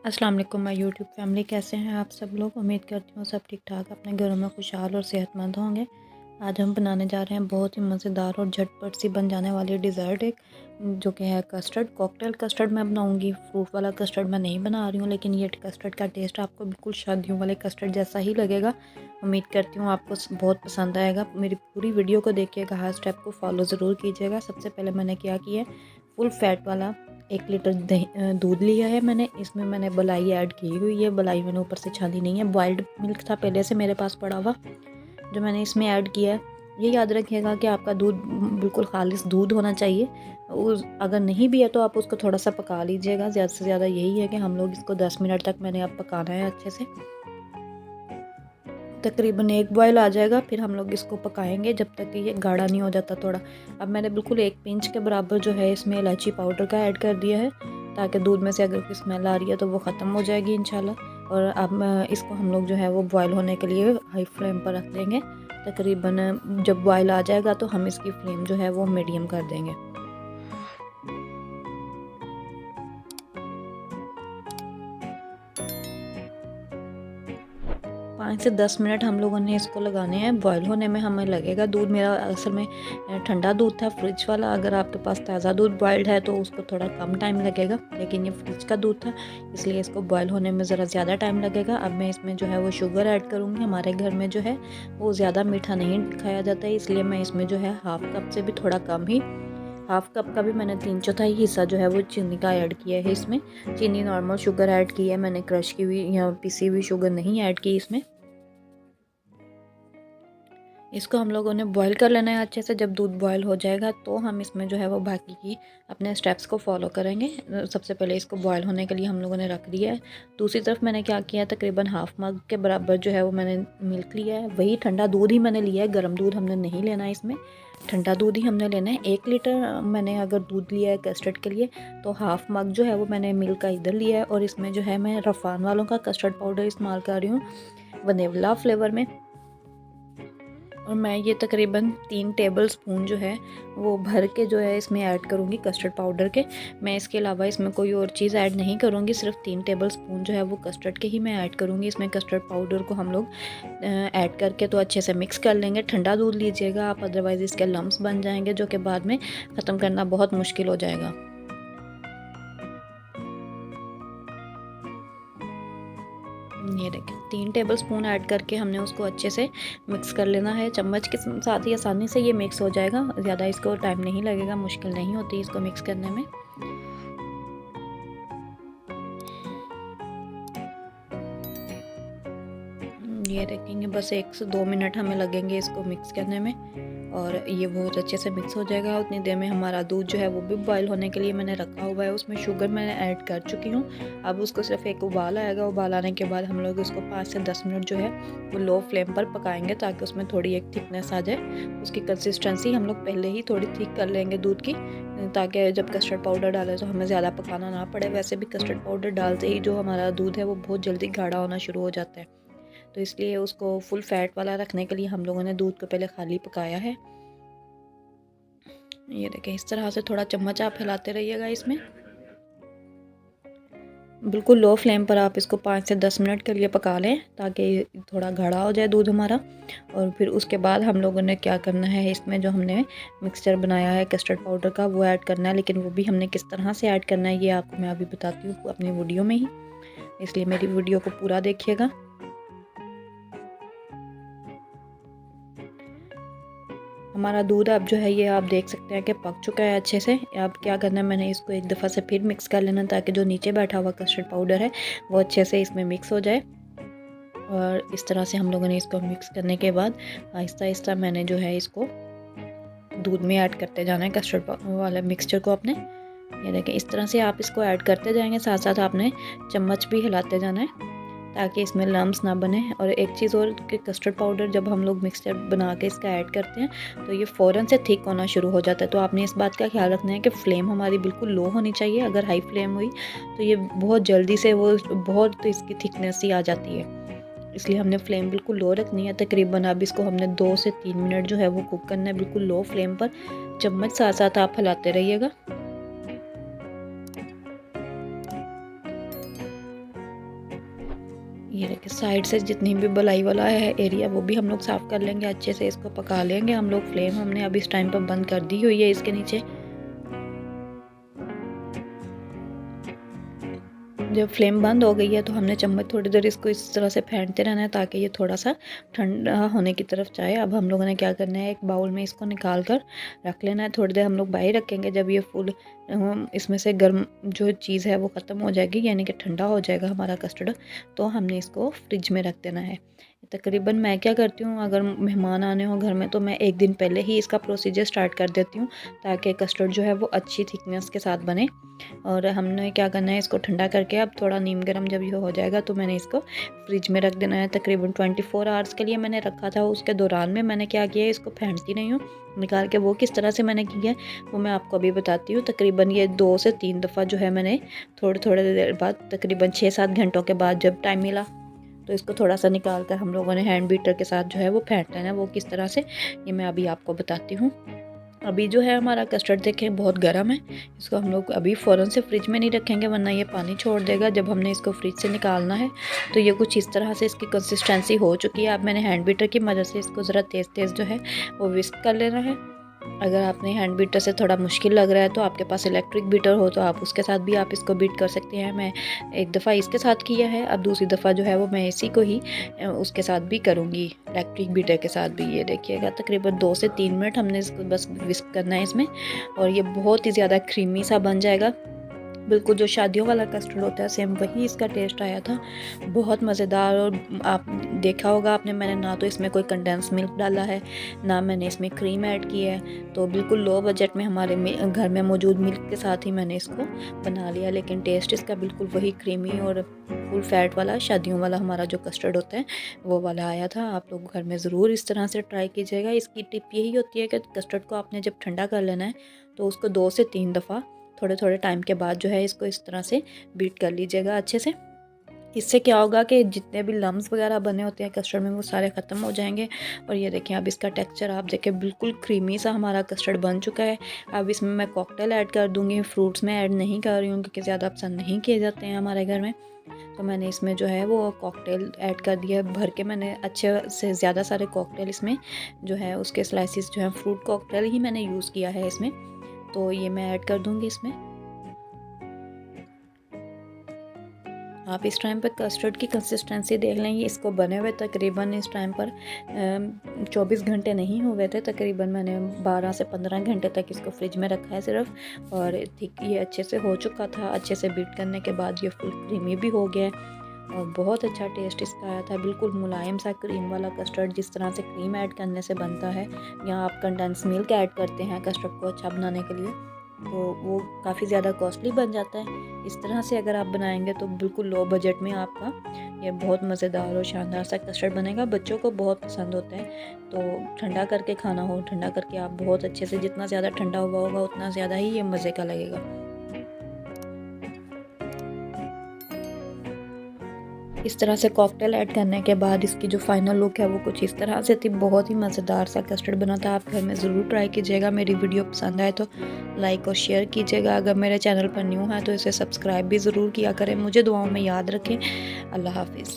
अस्सलाम वालेकुम my YouTube family, कैसे हैं आप सब लोग। उम्मीद करती हूँ सब ठीक ठाक अपने घरों में खुशहाल और सेहतमंद होंगे। आज हम बनाने जा रहे हैं बहुत ही मज़ेदार और झटपट सी बन जाने वाली डिज़र्ट एक, जो कि है कस्टर्ड कॉकटेल कस्टर्ड मैं बनाऊंगी। फ्रूट वाला कस्टर्ड मैं नहीं बना रही हूँ, लेकिन ये कस्टर्ड का टेस्ट आपको बिल्कुल शादियों वाले कस्टर्ड जैसा ही लगेगा। उम्मीद करती हूँ आपको बहुत पसंद आएगा। मेरी पूरी वीडियो को देखिएगा, हर स्टेप को फॉलो ज़रूर कीजिएगा। सबसे पहले मैंने क्या किया है, फुल फैट वाला 1 लीटर दूध लिया है मैंने। इसमें मैंने मलाई ऐड की हुई है। मलाई मैंने ऊपर से छानी नहीं है, बॉइल्ड मिल्क था पहले से मेरे पास पड़ा हुआ, जो मैंने इसमें ऐड किया है। ये याद रखिएगा कि आपका दूध बिल्कुल खालिस दूध होना चाहिए। अगर नहीं भी है तो आप उसको थोड़ा सा पका लीजिएगा। ज़्यादा से ज़्यादा यही है कि हम लोग इसको 10 मिनट तक मैंने अब पकाना है अच्छे से। तकरीबन 1 बॉयल आ जाएगा, फिर हम लोग इसको पकाएंगे जब तक कि ये गाढ़ा नहीं हो जाता थोड़ा। अब मैंने बिल्कुल 1 पिंच के बराबर जो है इसमें इलायची पाउडर का ऐड कर दिया है, ताकि दूध में से अगर कोई स्मेल आ रही है तो वो ख़त्म हो जाएगी इंशाल्लाह। और अब इसको हम लोग जो है वो बॉयल होने के लिए हाई फ्लेम पर रख देंगे। तकरीबन जब बॉयल आ जाएगा तो हम इसकी फ्लेम जो है वो मीडियम कर देंगे। 5 से 10 मिनट हम लोगों ने इसको लगाने हैं। बॉयल होने में हमें लगेगा। दूध मेरा असल में ठंडा दूध था, फ्रिज वाला। अगर आपके पास ताज़ा दूध बॉयल्ड है तो उसको थोड़ा कम टाइम लगेगा, लेकिन ये फ्रिज का दूध था इसलिए इसको बॉयल होने में ज़रा ज़्यादा टाइम लगेगा। अब मैं इसमें जो है वो शुगर ऐड करूँगी। हमारे घर में जो है वो ज़्यादा मीठा नहीं खाया जाता है, इसलिए मैं इसमें जो है हाफ़ कप से भी थोड़ा कम ही, हाफ़ कप का भी मैंने 3/4 हिस्सा जो है वो चीनी का ऐड किया है इसमें। चीनी नॉर्मल शुगर ऐड की है मैंने, क्रश की हुई या पिसी हुई शुगर नहीं ऐड की इसमें। इसको हम लोगों ने बॉईल कर लेना है अच्छे से। जब दूध बॉईल हो जाएगा तो हम इसमें जो है वो बाकी की अपने स्टेप्स को फॉलो करेंगे। सबसे पहले इसको बॉईल होने के लिए हम लोगों ने रख दिया है। दूसरी तरफ मैंने क्या किया है, तकरीबन हाफ़ मग के बराबर जो है वो मैंने मिल्क लिया है। वही ठंडा दूध ही मैंने लिया है, गर्म दूध हमने नहीं लेना है इसमें, ठंडा दूध ही हमने लेना है। 1 लीटर मैंने अगर दूध लिया है कस्टर्ड के लिए तो हाफ़ मग जो है वो मैंने मिल्क का इधर लिया है। और इसमें जो है मैं रफ़ान वालों का कस्टर्ड पाउडर इस्तेमाल कर रही हूँ, वनीला फ्लेवर में। और मैं ये तकरीबन 3 टेबल स्पून जो है वो भर के जो है इसमें ऐड करूँगी कस्टर्ड पाउडर के। मैं इसके अलावा इसमें कोई और चीज़ ऐड नहीं करूँगी, सिर्फ 3 टेबल स्पून जो है वो कस्टर्ड के ही मैं ऐड करूँगी। इसमें कस्टर्ड पाउडर को हम लोग ऐड करके तो अच्छे से मिक्स कर लेंगे। ठंडा दूध लीजिएगा आप, अदरवाइज़ इसके लम्स बन जाएंगे जो कि बाद में ख़त्म करना बहुत मुश्किल हो जाएगा। ये देखें, 3 टेबल स्पून ऐड करके हमने उसको अच्छे से मिक्स कर लेना है। चम्मच के साथ ही आसानी से ये मिक्स हो जाएगा, ज़्यादा इसको टाइम नहीं लगेगा, मुश्किल नहीं होती इसको मिक्स करने में। ये देखेंगे बस 1 से 2 मिनट हमें लगेंगे इसको मिक्स करने में, और ये बहुत अच्छे से मिक्स हो जाएगा। उतनी देर में हमारा दूध जो है वो भी बॉयल होने के लिए मैंने रखा हुआ है। उसमें शुगर मैंने ऐड कर चुकी हूँ। अब उसको सिर्फ एक उबाल आएगा। उबाल आने के बाद हम लोग इसको 5 से 10 मिनट जो है वो लो फ्लेम पर पकाएंगे, ताकि उसमें थोड़ी एक थिकनेस आ जाए। उसकी कंसिस्टेंसी हम लोग पहले ही थोड़ी थिक कर लेंगे दूध की, ताकि जब कस्टर्ड पाउडर डालें तो हमें ज़्यादा पकाना ना पड़े। वैसे भी कस्टर्ड पाउडर डालते ही जो हमारा दूध है वो बहुत जल्दी गाढ़ा होना शुरू हो जाता है, तो इसलिए उसको फुल फैट वाला रखने के लिए हम लोगों ने दूध को पहले खाली पकाया है। ये देखें, इस तरह से थोड़ा चम्मच आप हिलाते रहिएगा इसमें। बिल्कुल लो फ्लेम पर आप इसको 5 से 10 मिनट के लिए पका लें, ताकि थोड़ा गाढ़ा हो जाए दूध हमारा। और फिर उसके बाद हम लोगों ने क्या करना है, इसमें जो हमने मिक्सचर बनाया है कस्टर्ड पाउडर का वो ऐड करना है। लेकिन वो भी हमने किस तरह से ऐड करना है ये आपको मैं अभी बताती हूँ अपनी वीडियो में ही, इसलिए मेरी वीडियो को पूरा देखिएगा। हमारा दूध अब जो है ये आप देख सकते हैं कि पक चुका है अच्छे से। अब क्या करना है, मैंने इसको एक दफ़ा से फिर मिक्स कर लेना, ताकि जो नीचे बैठा हुआ कस्टर्ड पाउडर है वो अच्छे से इसमें मिक्स हो जाए। और इस तरह से हम लोगों ने इसको मिक्स करने के बाद आहिस्ता आहिस्ता मैंने जो है इसको दूध में ऐड करते जाना है कस्टर्ड वाला मिक्सचर को अपने। ये देखें, इस तरह से आप इसको ऐड करते जाएंगे, साथ साथ आपने चम्मच भी हिलाते जाना है, ताकि इसमें लम्स ना बने। और एक चीज़ और कि कस्टर्ड पाउडर जब हम लोग मिक्सचर बना के इसका ऐड करते हैं तो ये फ़ौरन से थिक होना शुरू हो जाता है। तो आपने इस बात का ख्याल रखना है कि फ़्लेम हमारी बिल्कुल लो होनी चाहिए। अगर हाई फ्लेम हुई तो ये बहुत जल्दी से वो बहुत तो इसकी थिकनेस ही आ जाती है, इसलिए हमने फ्लेम बिल्कुल लो रखनी है। तकरीबन अब इसको हमने 2 से 3 मिनट जो है वो कुक करना है, बिल्कुल लो फ्लेम पर। चम्मच साथ साथ आप हिलाते रहिएगा। ये देखिए साइड से जितनी भी बलाई वाला है एरिया वो भी हम लोग साफ़ कर लेंगे, अच्छे से इसको पका लेंगे हम लोग। फ्लेम हमने अभी इस टाइम पर बंद कर दी हुई है इसके नीचे। जब फ्लेम बंद हो गई है तो हमने चम्मच थोड़ी देर इसको इस तरह से फेंटते रहना है ताकि ये थोड़ा सा ठंडा होने की तरफ जाए। अब हम लोगों ने क्या करना है, एक बाउल में इसको निकाल कर रख लेना है। थोड़ी देर हम लोग बाहर रखेंगे। जब ये फुल इसमें से गर्म जो चीज़ है वो ख़त्म हो जाएगी, यानी कि ठंडा हो जाएगा हमारा कस्टर्ड, तो हमने इसको फ्रिज में रख देना है। तकरीबन मैं क्या करती हूँ, अगर मेहमान आने हो घर में तो मैं एक दिन पहले ही इसका प्रोसीजर स्टार्ट कर देती हूँ ताकि कस्टर्ड जो है वो अच्छी थिकनेस के साथ बने। और हमने क्या करना है, इसको ठंडा करके अब थोड़ा नीम गर्म जब ये हो जाएगा तो मैंने इसको फ्रिज में रख देना है। तकरीबन 24 आवर्स के लिए मैंने रखा था। उसके दौरान में मैंने क्या किया है, इसको फेंटती नहीं हूँ, निकाल के वो किस तरह से मैंने किया है वो मैं आपको अभी बताती हूँ। तकरीबन ये 2 से 3 दफ़ा जो है मैंने थोड़े थोड़े देर बाद, तकरीबन 6-7 घंटों के बाद जब टाइम मिला तो इसको थोड़ा सा निकाल कर हम लोगों ने हैंड बीटर के साथ जो है वो फेंट लेना है। वो किस तरह से ये मैं अभी आपको बताती हूँ। अभी जो है हमारा कस्टर्ड देखें बहुत गर्म है। इसको हम लोग अभी फ़ौरन से फ्रिज में नहीं रखेंगे वरना ये पानी छोड़ देगा। जब हमने इसको फ्रिज से निकालना है तो ये कुछ इस तरह से इसकी कंसिस्टेंसी हो चुकी है। अब मैंने हैंड बीटर की मदद से इसको ज़रा तेज़ तेज़ जो है वो विस्क कर लेना है। अगर आपने हैंड बीटर से थोड़ा मुश्किल लग रहा है तो आपके पास इलेक्ट्रिक बीटर हो तो आप उसके साथ भी आप इसको बीट कर सकते हैं। मैं एक दफ़ा इसके साथ किया है, अब दूसरी दफ़ा जो है वो मैं इसी को ही उसके साथ भी करूँगी, इलेक्ट्रिक बीटर के साथ भी। ये देखिएगा तकरीबन 2 से 3 मिनट हमने इसको बस विस्क करना है इसमें, और ये बहुत ही ज़्यादा क्रीमी सा बन जाएगा। बिल्कुल जो शादियों वाला कस्टर्ड होता है सेम वही इसका टेस्ट आया था, बहुत मज़ेदार। और आप देखा होगा आपने, मैंने ना तो इसमें कोई कंडेंस मिल्क डाला है, ना मैंने इसमें क्रीम ऐड की है। तो बिल्कुल लो बजट में हमारे घर में मौजूद मिल्क के साथ ही मैंने इसको बना लिया, लेकिन टेस्ट इसका बिल्कुल वही क्रीमी और फुल फैट वाला शादियों वाला हमारा जो कस्टर्ड होता है वो वाला आया था। आप लोग घर में ज़रूर इस तरह से ट्राई कीजिएगा। इसकी टिप यही होती है कि कस्टर्ड को आपने जब ठंडा कर लेना है तो उसको 2 से 3 दफ़ा थोड़े थोड़े टाइम के बाद जो है इसको इस तरह से बीट कर लीजिएगा अच्छे से। इससे क्या होगा कि जितने भी लम्स वगैरह बने होते हैं कस्टर्ड में वो सारे ख़त्म हो जाएंगे। और ये देखें अब इसका टेक्सचर आप देखें, बिल्कुल क्रीमी सा हमारा कस्टर्ड बन चुका है। अब इसमें मैं कॉकटेल ऐड कर दूँगी, फ्रूट्स में ऐड नहीं कर रही हूँ क्योंकि ज़्यादा पसंद नहीं किए जाते हैं हमारे घर में। तो मैंने इसमें जो है वो कॉकटेल ऐड कर दिया भर के। मैंने अच्छे से ज़्यादा सारे कॉकटेल इसमें जो है उसके स्लाइसिस जो है फ्रूट कॉकटेल ही मैंने यूज़ किया है इसमें, तो ये मैं ऐड कर दूँगी इसमें। आप इस टाइम पर कस्टर्ड की कंसिस्टेंसी देख लें, इसको बने हुए तकरीबन इस टाइम पर 24 घंटे नहीं हुए थे। तकरीबन मैंने 12 से 15 घंटे तक इसको फ्रिज में रखा है सिर्फ, और ठीक ये अच्छे से हो चुका था। अच्छे से बीट करने के बाद ये फुल क्रीमी भी हो गया है और बहुत अच्छा टेस्ट इसका आया था। बिल्कुल मुलायम सा क्रीम वाला कस्टर्ड, जिस तरह से क्रीम ऐड करने से बनता है या आप कंडेंस मिल्क ऐड करते हैं कस्टर्ड को अच्छा बनाने के लिए, तो वो काफ़ी ज़्यादा कॉस्टली बन जाता है। इस तरह से अगर आप बनाएंगे तो बिल्कुल लो बजट में आपका ये बहुत मज़ेदार और शानदार सा कस्टर्ड बनेगा। बच्चों को बहुत पसंद होता है। तो ठंडा करके खाना हो, ठंडा करके आप बहुत अच्छे से, जितना ज़्यादा ठंडा हुआ होगा उतना ज़्यादा ही ये मज़े का लगेगा। इस तरह से कॉकटेल ऐड करने के बाद इसकी जो फाइनल लुक है वो कुछ इस तरह से थी। बहुत ही मज़ेदार सा कस्टर्ड बना था। आप घर में ज़रूर ट्राई कीजिएगा। मेरी वीडियो पसंद आए तो लाइक और शेयर कीजिएगा। अगर मेरे चैनल पर न्यू है तो इसे सब्सक्राइब भी ज़रूर किया करें। मुझे दुआओं में याद रखें। अल्लाह हाफिज़।